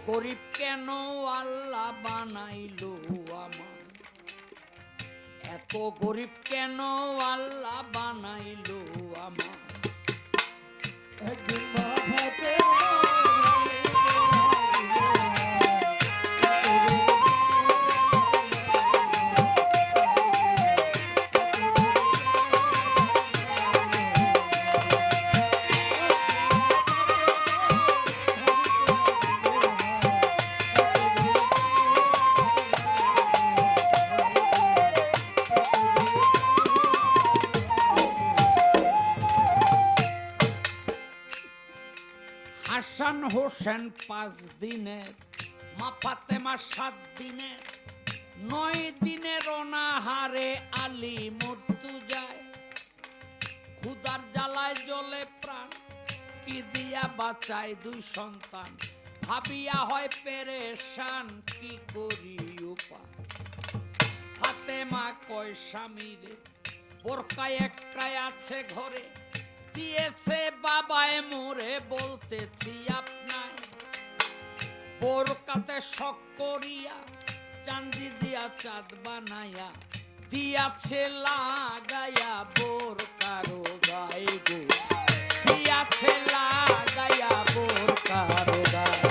গরিব কেন আল্লাহ বানাইলো আমায়, এত গরিব কেন আল্লাহ বানাইলো আমায়। হাসান হোসেন 5 দিনের, মা ফাতেমা 7 দিনের, 9 দিনের অনাহারে আলী মরতু যায়। ক্ষুধার জ্বালায় জ্বলে প্রাণ, কি দিয়া বাঁচায় 2 সন্তান, ভাবিয়া হয় পেরেশান, কি করি উপায়। ফাতেমা কয় স্বামীরে, বোরকা একটাই আছে ঘরে, দিয়েছে বাবায় মোরে বলতেছি আপনায়। বোরকাতে শখ করিয়া চাঁদি দিয়া চাঁদ বানাইয়া, দিয়াছে লাগাইয়া বোরকারো গায়ে গো, দিয়াছে লাগাইয়া বোরকারো গায়ে।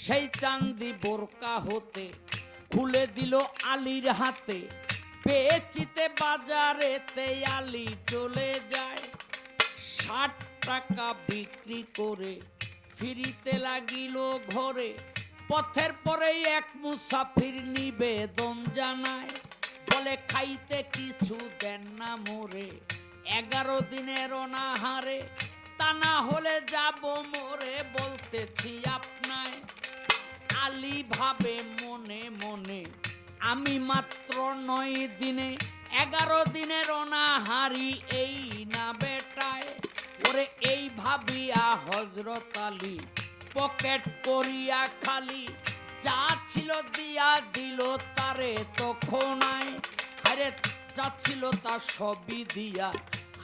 সেই চাঁদি বোরকা হতে খুলে দিল আলীর হাতে, বেচিতে বাজারেতে আলী চলে যায়। 60 টাকা বিক্রি করে ফিরিতে লাগিল ঘরে, পথের পরেই এক মুসাফির নিবেদন জানায়, বলে খাইতে কিছু দেন না মোরে, 11 দিনের অনাহারে, তা না হলে যাব মোরে বলতেছি আপনায়। আলী ভাবে মনে মনে, আমি মাত্র 9 দিনে, 11 দিনের অনাহারি এই না বেটায়। ওরে এই ভাবিয়া হযরত আলী পকেট করিয়া খালি, যা ছিল দিয়া দিল তারে তখনায়। আরে যা ছিল তা সবই দিয়া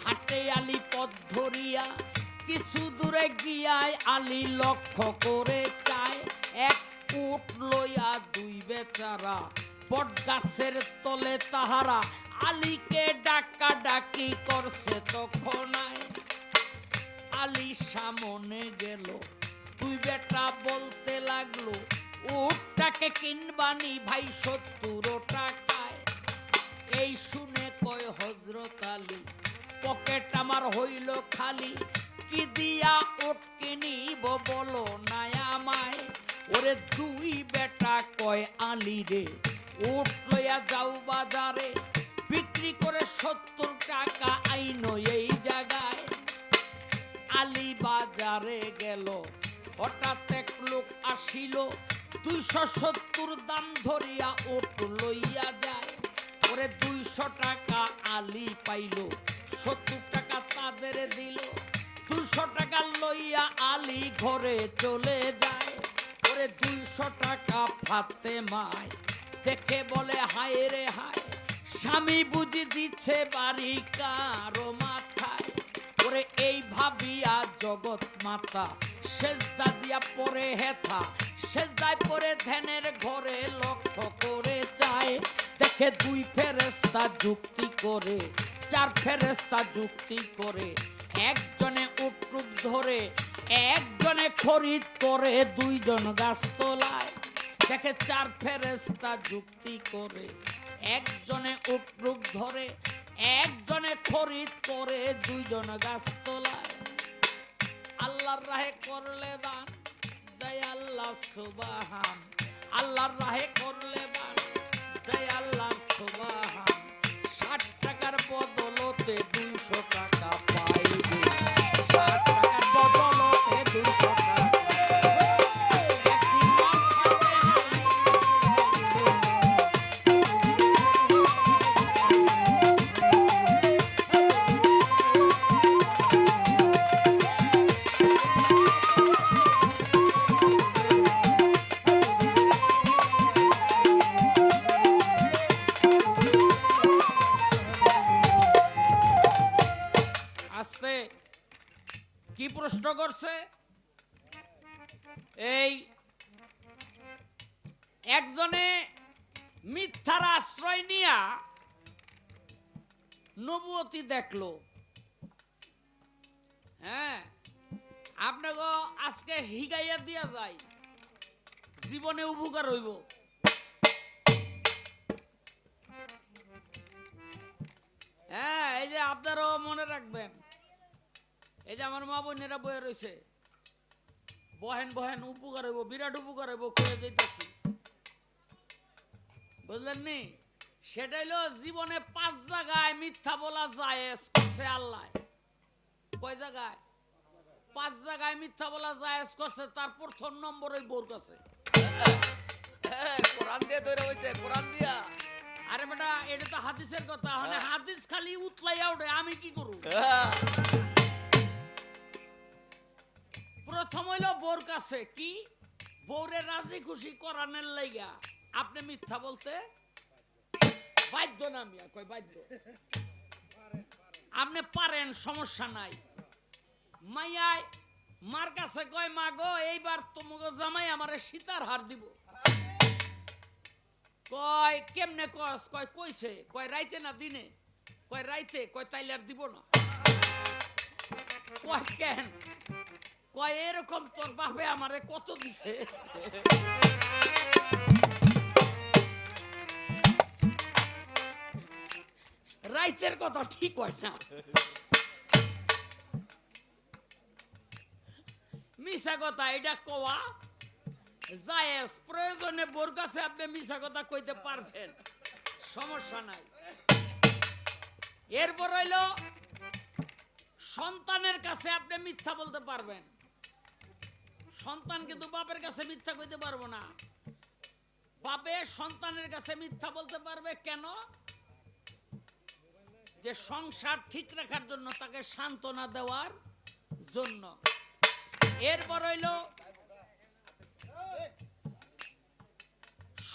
হাটে আলী পথ ধরিয়া, কিছু দূরে গিয়ায় আলী লক্ষ্য করে চায়, এক উট লইয়া 2 বেচারা বট গাছের তলে তাহারা, আলীকে ডাকা ডাকি করছে তখনায়। আলী সামনে গেল, 2 বেটা বলতে লাগলো, উটটাকে কিনবানি ভাই 70 টাকায়। এই শুনে কয় হযরত আলী, পকেট আমার হইল খালি, কি দিয়া উট কিনিব বলো না আমায়। ওরে 2 বেটা কয় আলী রে, উট লইয়া যাও বাজারে, বিক্রি করে 70 টাকা আইনো এই জায়গায়। আলী বাজারে গেল, হঠাৎ এক লোক আসিল, 270 দাম ধরিয়া উট লইয়া যায়। ওরে 200 টাকা আলী পাইল, 70 টাকা তাদের দিল, 200 টাকা লইয়া আলী ঘরে চলে যায়। ওরে 200 টাকা ফাতেমায় দেখে বলে হায় রে হায়, স্বামী বুঝি দিচ্ছে বাড়ি কারো মাথায়। ওরে এই ভাবিয়া জগৎ মাতা সেজদা দিয়া পরে হেথা, সেজদায় পরে ধ্যানের ঘরে লক্ষ্য করে যায়, দেখে 2 ফেরেশতা যুক্তি করে, 4 ফেরেশতা যুক্তি করে, একজনে উট্টুক ধরে, একজনে খরিদ করে, 2 জন গাছ তোলায়। দেখে 4 ফেরেশতা যুক্তি করে, একজনে উট্টুক ধরে, একজনে খরিদ করে, 2 জন গাছ তোলায়। আল্লাহর রাহে করলে দান, দেয় আল্লাহ সুবহান, আল্লাহর রাহে করলে দান, দেয় আল্লাহ সুবহান। 60 টাকার বদলতে 200 টাকা পাইবে, 60 টাকার বদলতে 200 টাকা। একদিন করছে এই একজনে মিথ্যার আশ্রয় নিয়া নবুয়তি দেখলো। হ্যাঁ, আপনাকে আজকে হিগাইয়া দিয়া যায়, জীবনে উপকার হইব। হ্যাঁ, এই যে আপনারাও মনে রাখবেন, এই যে আমার মা বোনেরা বয়ে রয়েছে, বহেন বহেন উপকার হইব, বিরাট উপকার হইব, করে যাইতেছি, বুঝলেন নি? সেটা হইলো জীবনে 5 জায়গায় মিথ্যা বলা জায়েজ করছে আল্লাহ। কয় জায়গায়? 5 জায়গায় মিথ্যা বলা জায়েজ করছে। তার প্রথম নম্বর ওই বোর কাছে। কোরআন দিয়ে ধরে হইছে, কোরআন দিয়া। আরে বেটা, এটা তো হাদিসের কথা। মানে হাদিস খালি উতলাইয়া ওঠে, আমি কি করব? প্রথম হইলো বোর কাছে। কি? বউরে রাজি খুশি করানোর লাইগা আপনি মিথ্যা বলতে বাধ্য না। মিয়া কয় বাধ্য, আপনি পারেন, সমস্যা নাই। মাইয়ায় মার কাছে কয়, মা গো এইবার তোমাকে জামাই আমারে সীতার হার দিব। কয় কেমনে কস? কয় কইছে। কয় রাইতে না দিনে? কয় রাইতে। কয় তাইলে আর দিব না। কয় কেন? কয় এরকম তোর বাপে আমারে কত দিছে। রাইতের কথা ঠিক হয় না। মিছা কথা এটা কোয়া জায়েজ। প্রয়োজনে বোর কাছে আপনি মিছা কথা কইতে পারবেন, সমস্যা নাই। এরপর হইল সন্তানের কাছে আপনি মিথ্যা বলতে পারবেন। সন্তান কিন্তু বাপের কাছে মিথ্যা কইতে পারবো না। বাপে সন্তানের কাছে মিথ্যা বলতে পারবে কেন? যে সংসার ঠিক রাখার জন্য, তাকে সান্ত্বনা দেওয়ার জন্য। এরপর হইল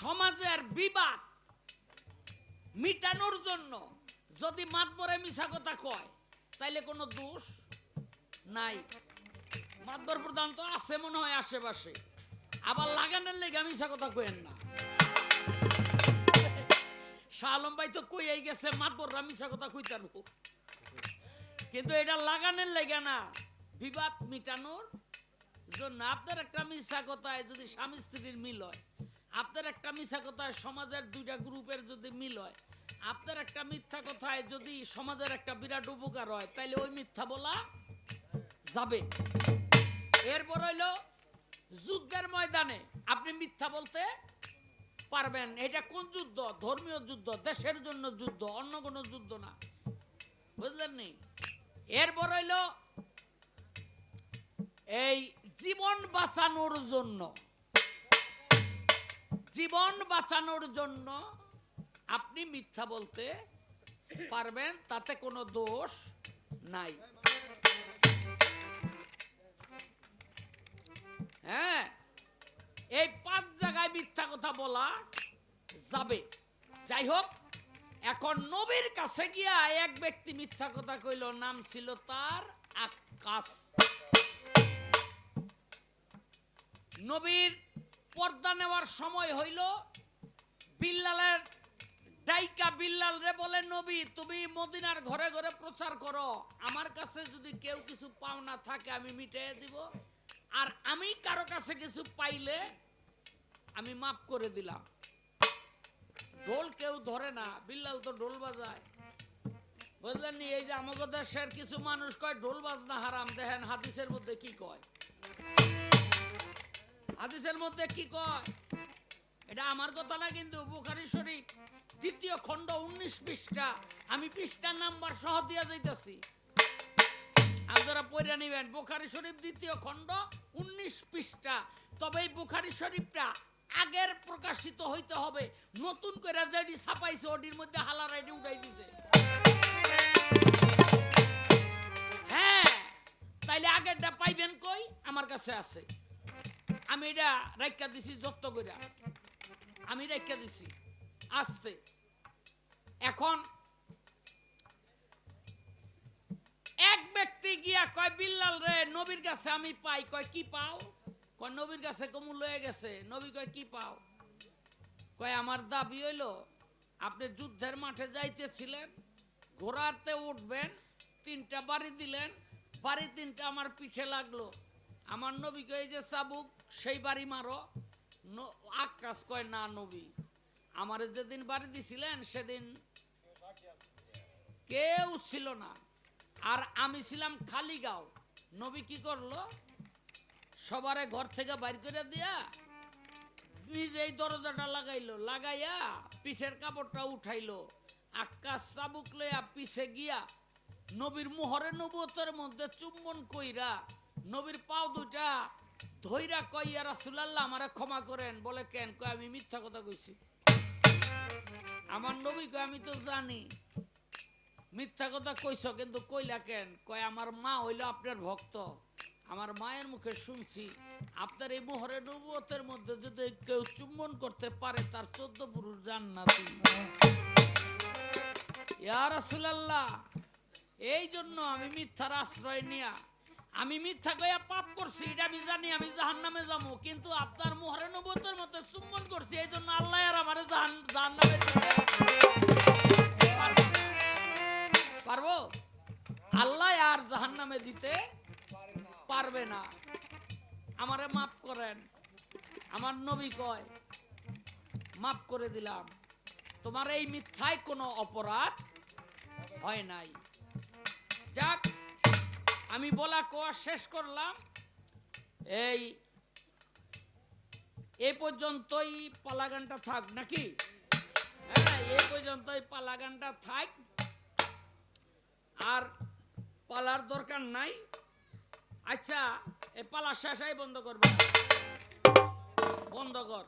সমাজের বিবাদ মিটানোর জন্য। যদি মাতবরে মিছা কথা কয় তাইলে কোনো দোষ নাই। মাতবর প্রধান তো আছে মনে হয় আশেপাশে, আবার লাগানোর লেগে মিছা কথা কইেন না। শাহ আলম ভাই তো কইয়াই গেছে মাতবররা মিছা কথা কইতার, কিন্তু এটা লাগানোর লেগে না, বিবাদ মিটানোর জন্য। আপনার একটা মিছা কথায় যদি স্বামী স্ত্রীর মিল হয়, আপনার একটা মিছা কথায় সমাজের 2টা গ্রুপের যদি মিল হয়, আপনার একটা মিথ্যা কথায় যদি সমাজের একটা বিরাট উপকার হয়, তাইলে ওই মিথ্যা বলা যাবে। এরপর হইল যুদ্ধের ময়দানে আপনি মিথ্যা বলতে পারবেন। এটা কোন যুদ্ধ? ধর্মীয় যুদ্ধ, দেশের জন্য যুদ্ধ, অন্য কোনো যুদ্ধ না, বুঝলেন নি? এরপর হইল এই জীবন বাঁচানোর জন্য। জীবন বাঁচানোর জন্য আপনি মিথ্যা বলতে পারবেন, তাতে কোনো দোষ নাই। হ্যাঁ, এই 5 জায়গায় মিথ্যা কথা বলা যাবে। যাই হোক, এখন নবীর কাছে গিয়া এক ব্যক্তি মিথ্যা কথা কইল, নাম ছিল তার আক্কাস। নবীর পর্দা নেওয়ার সময় হইল, বিল্লালের ডাইকা বিল্লাল রে বলে, নবী তুমি মদিনার ঘরে ঘরে প্রচার করো, আমার কাছে যদি কেউ কিছু পাওনা থাকে আমি মিটিয়ে দিব, আর আমি কারো কাছে কিছু পাইলে আমি মাফ করে দিলাম। ঢোল কেউ ধরে না, বিল্লাল তো ঢোল বাজায়, বুঝলেন নি? এই যে আমাদের দেশের কিছু মানুষ কয় ঢোল বাজনা হারাম, দেখেন হাদিসের মধ্যে কি কয়। হাদিসের মধ্যে কি কয়? এটা আমার কথা না, কিন্তু বুখারী শরীফ 2য় খণ্ড 19 পৃষ্ঠা, আমি পৃষ্ঠার নাম্বার সহ দিয়া যাইতেছি, আপনারা পড়ে নেবেন। বুখারী শরীফ 2য় খণ্ড 19 পৃষ্ঠা। তবে এই বুখারী শরীফটা আগের প্রকাশিত হইতে হবে, নতুন করে যেটি ছাপাইছে ওটির মধ্যে হালার আইডি উঠাই দিছে। হ্যাঁ, তাইলে আগেরটা পাইবেন কই? আমার কাছে আছে, আমি এটা রাইখা দিছি, যত্ন করে আমি রাইখা দিছি আসতে। এখন এক ব্যক্তি ব্যক্তি গিয়া কয় বিল্লাল রে নবীর কাছে আমি পাই। কয় কি পাও? কয় নবীর কাছে কমু লয়ে গেছে। নবী কয় কি পাও? কয় আমার দাবি হইল আপনি যুদ্ধের মাঠে যাইতেছিলেন, ঘোড়াতে উঠবেন, 3টা বাড়ি দিলেন, বাড়ি 3টা আমার পিঠে লাগলো। আমার নবী কয় এই যে চাবুক সেই বাড়ি মারো। আকাশ কয় না নবী, আমার যেদিন বাড়ি দিছিলেন সেদিন কেউ ছিল না, আর আমি ছিলাম খালি গাঁও। নবী কি করলো? সবারে ঘর থেকে বাইর করে দিয়া নিজেই দরজাটা লাগাইলো, লাগাইয়া পিঠের কাপড়টা উঠাইলো, আকাশ চাবুক লইয়া পিছে গিয়া নবীর মুহরে নবুয়তের মধ্যে চুম্বন কইরা নবীর পাও দুটা ধইরা কয় ইয়া রাসূলুল্লাহ আমারে ক্ষমা করেন। বলে কেন? কয় আমি মিথ্যা কথা কইছি। আমার নবী কয় আমি তো জানি মিথ্যা কথা কইছো, কিন্তু কইলা কেন? কয় আমার মা হইল আপনার ভক্ত, আমার মায়ের মুখে শুনছি আপনার এই মোহরে নবুয়তের মধ্যে যদি কেউ চুম্বন করতে পারে তার 14 পুরুষ জান্নাতি। ইয়া রাসূলুল্লাহ, এই জন্য আমি মিথ্যার আশ্রয় নিয়া আমি মিথ্যা কইয়া পাপ করছি, এটা আমি জানি আমি জাহান্নামে যাবো, কিন্তু আপনার মোহরে নবুয়তের মধ্যে চুম্বন করছি, এই জন্য আল্লাহ আর আমারে জাহান্নামে দিতে পারবো? আল্লাহ আর জাহান্নামে দিতে পারবে না। আমারে মাফ করেন। আমার নবী কয় মাফ করে দিলাম, তোমার এই মিথ্যায় কোনো অপরাধ হয় নাই। যাক, আমি বলা কোয়া শেষ করলাম। এই পর্যন্তই পালা গানটা থাক নাকি? হ্যাঁ, এই পর্যন্তই পালা গানটা থাক, আর পালার দরকার নাই। আচ্ছা, এই পালা শেষ বন্ধ করবে, বন্ধ কর।